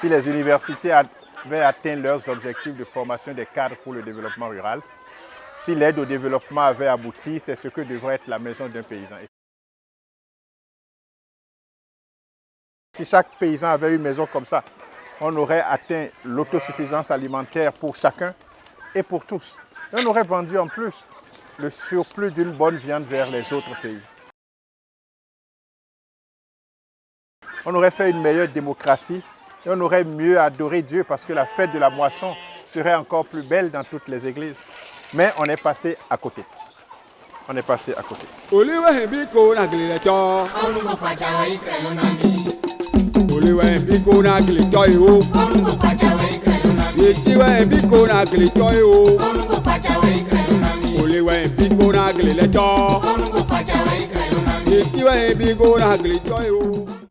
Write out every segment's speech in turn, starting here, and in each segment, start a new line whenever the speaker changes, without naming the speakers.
Si les universités avaient atteint leurs objectifs de formation des cadres pour le développement rural, si l'aide au développement avait abouti, c'est ce que devrait être la maison d'un paysan. Si chaque paysan avait une maison comme ça, on aurait atteint l'autosuffisance alimentaire pour chacun et pour tous. Et on aurait vendu en plus le surplus d'une bonne viande vers les autres pays. On aurait fait une meilleure démocratie et on aurait mieux adoré Dieu parce que la fête de la moisson serait encore plus belle dans toutes les églises. Mais on est passé à côté. On est passé à côté.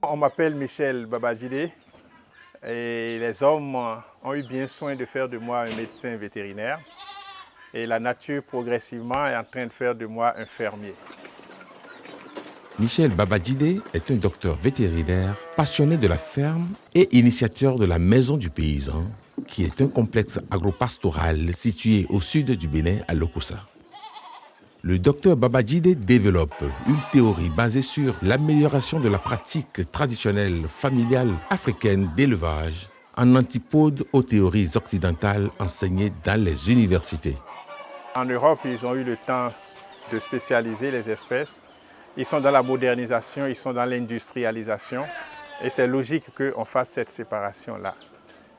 On m'appelle Michel Babadjide et les hommes ont eu bien soin de faire de moi un médecin vétérinaire et la nature progressivement est en train de faire de moi un fermier.
Michel Babadjide est un docteur vétérinaire passionné de la ferme et initiateur de la Maison du Paysan, qui est un complexe agropastoral situé au sud du Bénin à Lokossa. Le docteur Babadjide développe une théorie basée sur l'amélioration de la pratique traditionnelle familiale africaine d'élevage en antipode aux théories occidentales enseignées dans les universités.
En Europe, ils ont eu le temps de spécialiser les espèces. Ils sont dans la modernisation, ils sont dans l'industrialisation et c'est logique qu'on fasse cette séparation-là.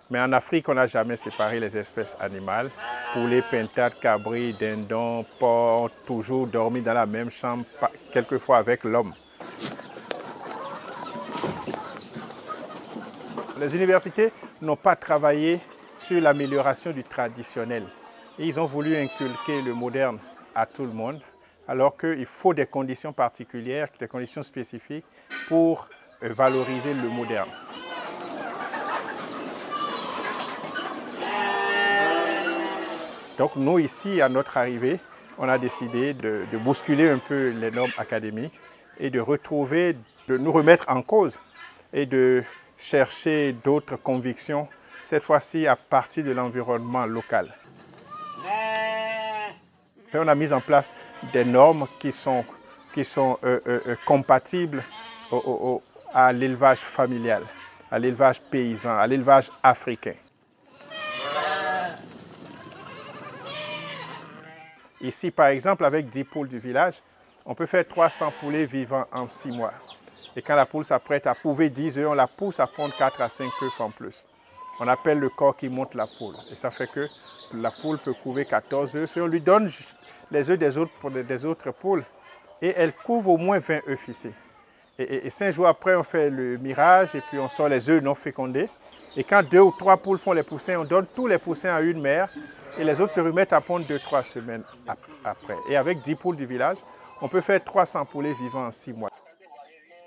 Mais en Afrique, on n'a jamais séparé les espèces animales. Poulet, pintade, cabri, dindon, porc, toujours dormi dans la même chambre, quelquefois avec l'homme. Les universités n'ont pas travaillé sur l'amélioration du traditionnel. Et ils ont voulu inculquer le moderne à tout le monde, alors qu'il faut des conditions particulières, des conditions spécifiques pour valoriser le moderne. Donc nous ici, à notre arrivée, on a décidé de bousculer un peu les normes académiques et de retrouver, de nous remettre en cause et de chercher d'autres convictions, cette fois-ci à partir de l'environnement local. Et on a mis en place des normes qui sont compatibles à l'élevage familial, à l'élevage paysan, à l'élevage africain. Ici, par exemple, avec 10 poules du village, on peut faire 300 poulets vivants en 6 mois. Et quand la poule s'apprête à couver 10 œufs, on la pousse à pondre 4 à 5 œufs en plus. On appelle le corps qui monte la poule. Et ça fait que la poule peut couver 14 œufs. Et on lui donne les œufs des autres poules. Et elle couve au moins 20 œufs ficés. Et 5 jours après, on fait le mirage et puis on sort les œufs non fécondés. Et quand 2 ou 3 poules font les poussins, on donne tous les poussins à une mère. Et les autres se remettent à pondre 2-3 semaines après. Et avec 10 poules du village, on peut faire 300 poulets vivants en 6 mois.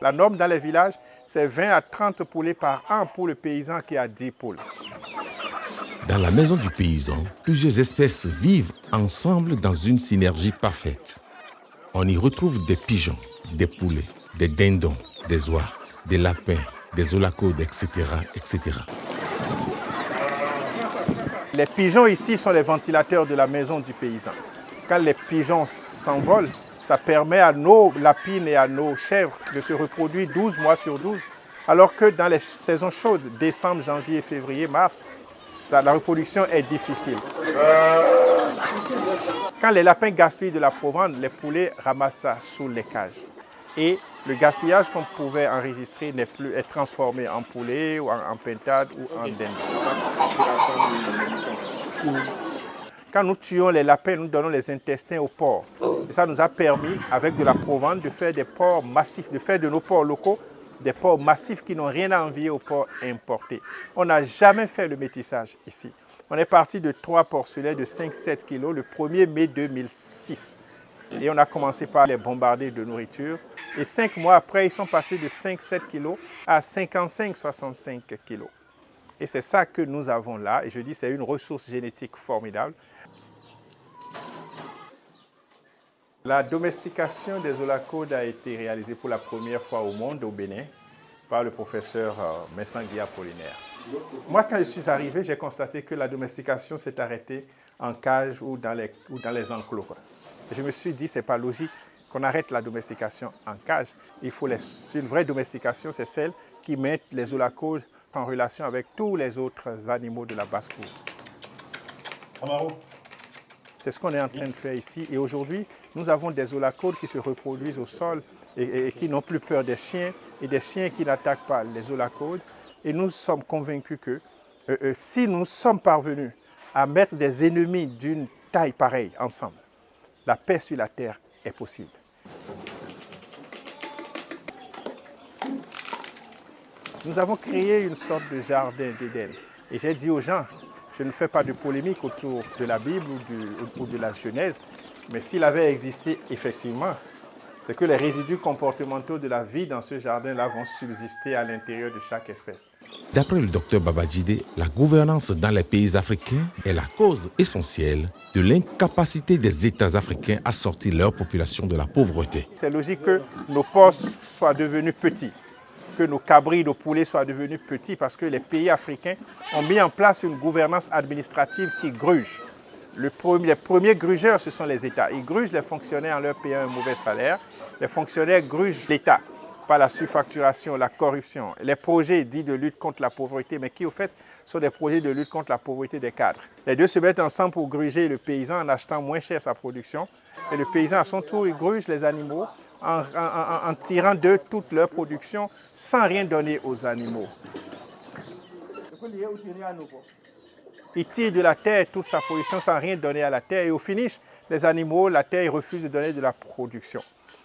La norme dans les villages, c'est 20 à 30 poulets par an pour le paysan qui a 10 poules.
Dans la maison du paysan, plusieurs espèces vivent ensemble dans une synergie parfaite. On y retrouve des pigeons, des poulets, des dindons, des oies, des lapins, des olacodes, etc., etc.
Les pigeons ici sont les ventilateurs de la maison du paysan. Quand les pigeons s'envolent, ça permet à nos lapines et à nos chèvres de se reproduire 12 mois sur 12, alors que dans les saisons chaudes, décembre, janvier, février, mars, la reproduction est difficile. Quand les lapins gaspillent de la provende, les poulets ramassent ça sous les cages. Et le gaspillage qu'on pouvait enregistrer n'est plus est transformé en poulet ou en pintade ou en dinde. Quand nous tuons les lapins, nous donnons les intestins aux porcs. Et ça nous a permis, avec de la provende, de faire des porcs massifs, de faire de nos porcs locaux des porcs massifs qui n'ont rien à envier aux porcs importés. On n'a jamais fait le métissage ici. On est parti de 3 porcelets de 5-7 kilos le 1er mai 2006. Et on a commencé par les bombarder de nourriture. Et 5 mois après, ils sont passés de 5-7 kilos à 55-65 kilos. Et c'est ça que nous avons là. Et je dis c'est une ressource génétique formidable. La domestication des olacodes a été réalisée pour la première fois au monde, au Bénin, par le professeur Messanguia Apollinaire. Moi, quand je suis arrivé, j'ai constaté que la domestication s'est arrêtée en cage ou dans les enclos, quoi. Et je me suis dit, ce n'est pas logique qu'on arrête la domestication en cage. Une vraie domestication, c'est celle qui met les oulakos en relation avec tous les autres animaux de la basse-cour. C'est ce qu'on est en train de faire ici. Et aujourd'hui, nous avons des oulacodes qui se reproduisent au sol et qui n'ont plus peur des chiens et des chiens qui n'attaquent pas les oulacodes. Et nous sommes convaincus que si nous sommes parvenus à mettre des ennemis d'une taille pareille ensemble, la paix sur la terre est possible. Nous avons créé une sorte de jardin d'Éden. Et j'ai dit aux gens, je ne fais pas de polémique autour de la Bible ou de la Genèse, mais s'il avait existé effectivement, c'est que les résidus comportementaux de la vie dans ce jardin-là vont subsister à l'intérieur de chaque espèce.
D'après le docteur Babajide, la gouvernance dans les pays africains est la cause essentielle de l'incapacité des États africains à sortir leur population de la pauvreté.
C'est logique que nos porcs soient devenus petits, que nos cabris, nos poulets soient devenus petits parce que les pays africains ont mis en place une gouvernance administrative qui gruge. Les premiers grugeurs, ce sont les États. Ils grugent les fonctionnaires en leur payant un mauvais salaire. Les fonctionnaires grugent l'État par la surfacturation, la corruption, les projets dits de lutte contre la pauvreté, mais qui au fait sont des projets de lutte contre la pauvreté des cadres. Les deux se mettent ensemble pour gruger le paysan en achetant moins cher sa production. Et le paysan, à son tour, il gruge les animaux en tirant d'eux toute leur production sans rien donner aux animaux. Il tire de la terre toute sa production sans rien donner à la terre. Et au finish, les animaux, la terre, ils refusent de donner de la production.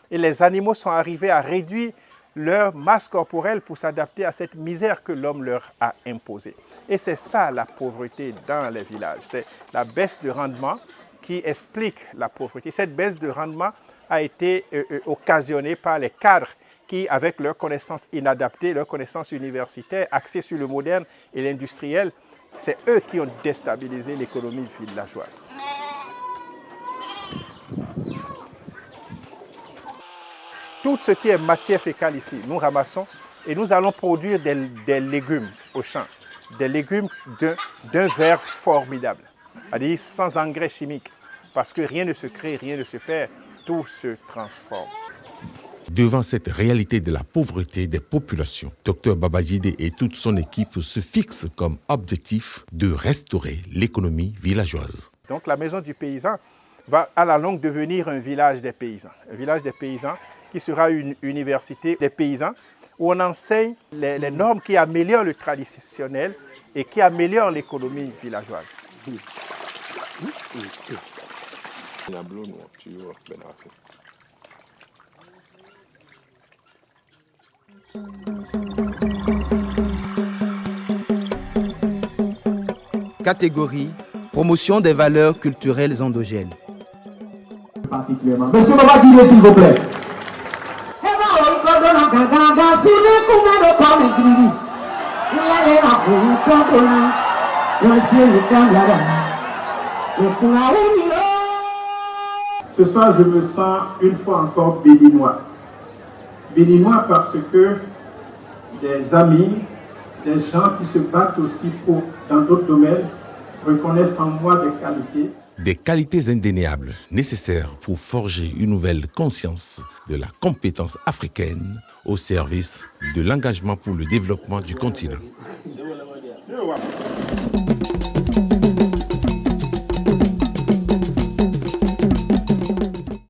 Et les animaux sont arrivés à réduire leur masse corporelle pour s'adapter à cette misère que l'homme leur a imposée. Et c'est ça la pauvreté dans les villages. C'est la baisse de rendement qui explique la pauvreté. Cette baisse de rendement a été occasionnée par les cadres qui, avec leurs connaissances inadaptées, leurs connaissances universitaires, axées sur le moderne et l'industriel, c'est eux qui ont déstabilisé l'économie villageoise. Tout ce qui est matière fécale ici, nous ramassons et nous allons produire des légumes au champ. Des légumes d'un vert formidable, c'est-à-dire sans engrais chimiques. Parce que rien ne se crée, rien ne se perd, tout se transforme.
Devant cette réalité de la pauvreté des populations, Dr Babajide et toute son équipe se fixent comme objectif de restaurer l'économie villageoise.
Donc la maison du paysan va à la longue devenir un village des paysans. Un village des paysans qui sera une université des paysans où on enseigne les normes qui améliorent le traditionnel et qui améliorent l'économie villageoise.
Catégorie promotion des valeurs culturelles endogènes.
Particulièrement. Monsieur Babajide, s'il vous plaît. Ce soir, je me sens une fois encore béninois. Béninois parce que des amis, des gens qui se battent aussi dans d'autres domaines, reconnaissent en moi des qualités.
Des qualités indéniables nécessaires pour forger une nouvelle conscience de la compétence africaine au service de l'engagement pour le développement du continent.